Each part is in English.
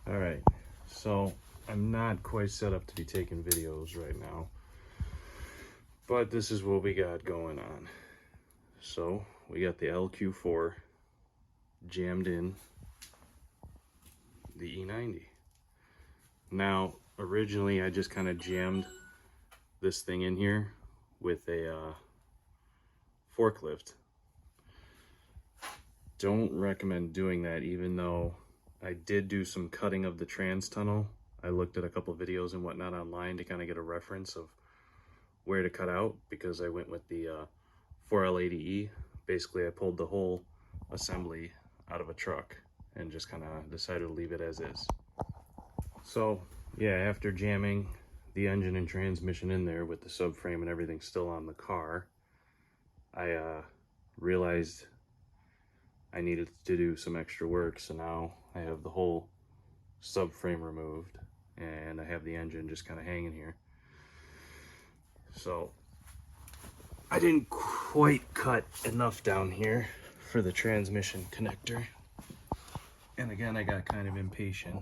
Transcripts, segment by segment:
All right, so I'm not quite set up to be taking videos right now, but this is what we got going on. So we got the LQ4 jammed in the E90. Now, originally I just kind of jammed this thing in here with a forklift. Don't recommend doing that, even though I did do some cutting of the trans tunnel. I looked at a couple videos and whatnot online to kind of get a reference of where to cut out, because I went with the 4L80E. Basically, I pulled the whole assembly out of a truck and just kind of decided to leave it as is. So yeah, after jamming the engine and transmission in there with the subframe and everything still on the car, I realized I needed to do some extra work. So now I have the whole subframe removed and I have the engine just kind of hanging here. So I didn't quite cut enough down here for the transmission connector. And again, I got kind of impatient,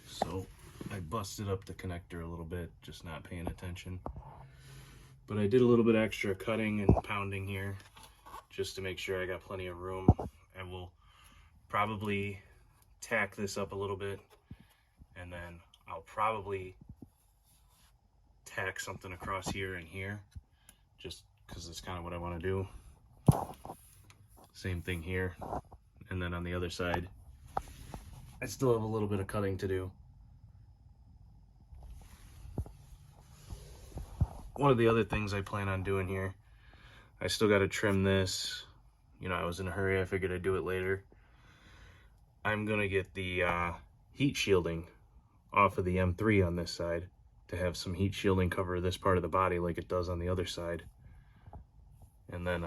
so I busted up the connector a little bit, just not paying attention. But I did a little bit extra cutting and pounding here just to make sure I got plenty of room. I will probably tack this up a little bit, and then I'll probably tack something across here and here, just because that's kind of what I want to do. Same thing here, and then on the other side I still have a little bit of cutting to do. One of the other things I plan on doing here, I still got to trim this. You know, I was in a hurry, I figured I'd do it later. I'm gonna get the heat shielding off of the M3 on this side to have some heat shielding cover this part of the body like it does on the other side. And then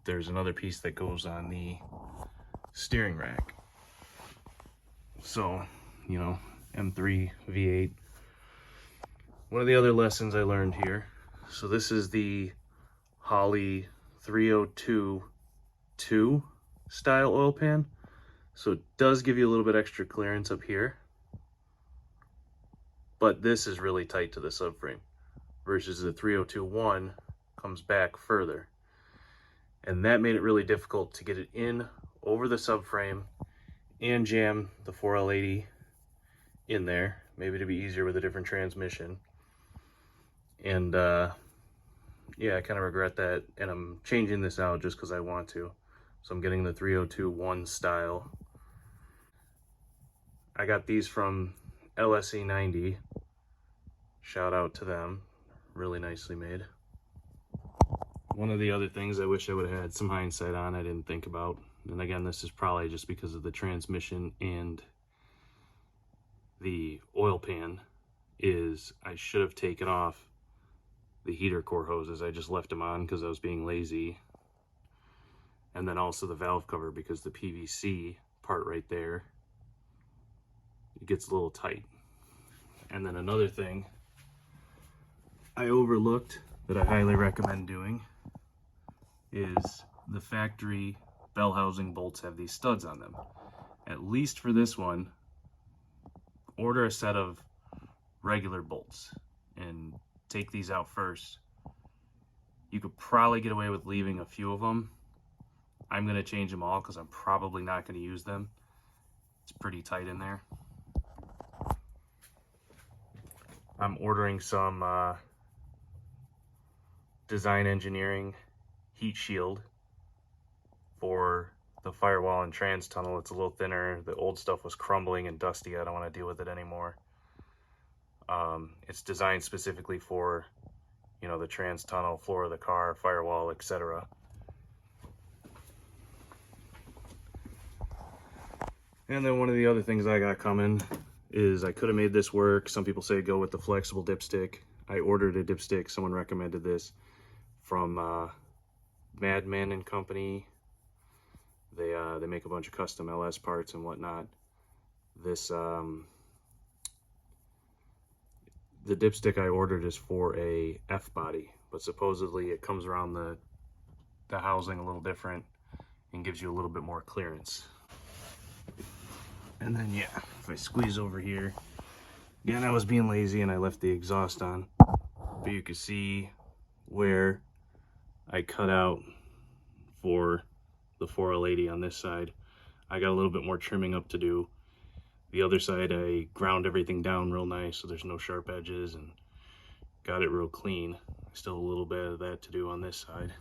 there's another piece that goes on the steering rack. So, you know, M3 V8. One of the other lessons I learned here, so this is the Holley 302-2 style oil pan. So it does give you a little bit extra clearance up here, but this is really tight to the subframe versus the 302-1 comes back further. And that made it really difficult to get it in over the subframe and jam the 4L80 in there, maybe to be easier with a different transmission. And yeah, I kind of regret that, and I'm changing this out just because I want to. So I'm getting the 302-1 style. I got these from LS E90. Shout out to them, really nicely made. One of the other things I wish I would have had some hindsight on, I didn't think about, and again, this is probably just because of the transmission and the oil pan, is I should have taken off the heater core hoses. I just left them on because I was being lazy. And then also the valve cover, because the PVC part right there, it gets a little tight. And then another thing I overlooked that I highly recommend doing is the factory bell housing bolts have these studs on them. At least for this one, order a set of regular bolts and take these out first. You could probably get away with leaving a few of them. I'm going to change them all because I'm probably not going to use them. It's pretty tight in there. I'm ordering some design engineering heat shield for the firewall and trans tunnel. It's a little thinner. The old stuff was crumbling and dusty. I don't want to deal with it anymore. It's designed specifically for, you know, the trans tunnel, floor of the car, firewall, etc. And then one of the other things I got coming is I could have made this work. Some people say go with the flexible dipstick. I ordered a dipstick. Someone recommended this from Madman and Company. They make a bunch of custom LS parts and whatnot. This the dipstick I ordered is for a F body, but supposedly it comes around the housing a little different and gives you a little bit more clearance. And then, yeah, if I squeeze over here, again, I was being lazy and I left the exhaust on, but you can see where I cut out for the 4L80 on this side. I got a little bit more trimming up to do. The other side, I ground everything down real nice so there's no sharp edges and got it real clean. Still a little bit of that to do on this side.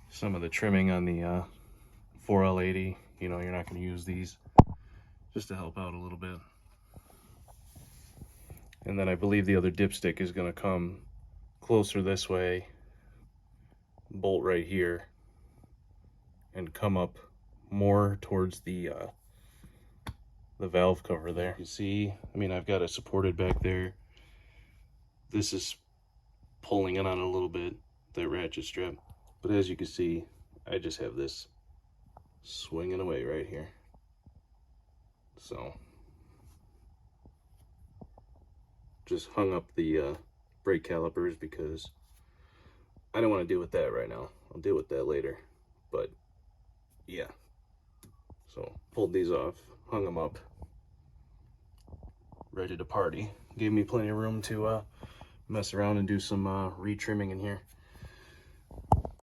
Some of the trimming on the 4L80, you know, you're not going to use these, just to help out a little bit. And then I believe the other dipstick is going to come closer this way, bolt right here, and come up more towards the valve cover there. You see, I mean, I've got it supported back there. This is pulling it on a little bit, that ratchet strap. But as you can see, I just have this swinging away right here. So, just hung up the brake calipers because I don't want to deal with that right now. I'll deal with that later. But, yeah. So, pulled these off, hung them up, ready to party. Gave me plenty of room to mess around and do some retrimming in here.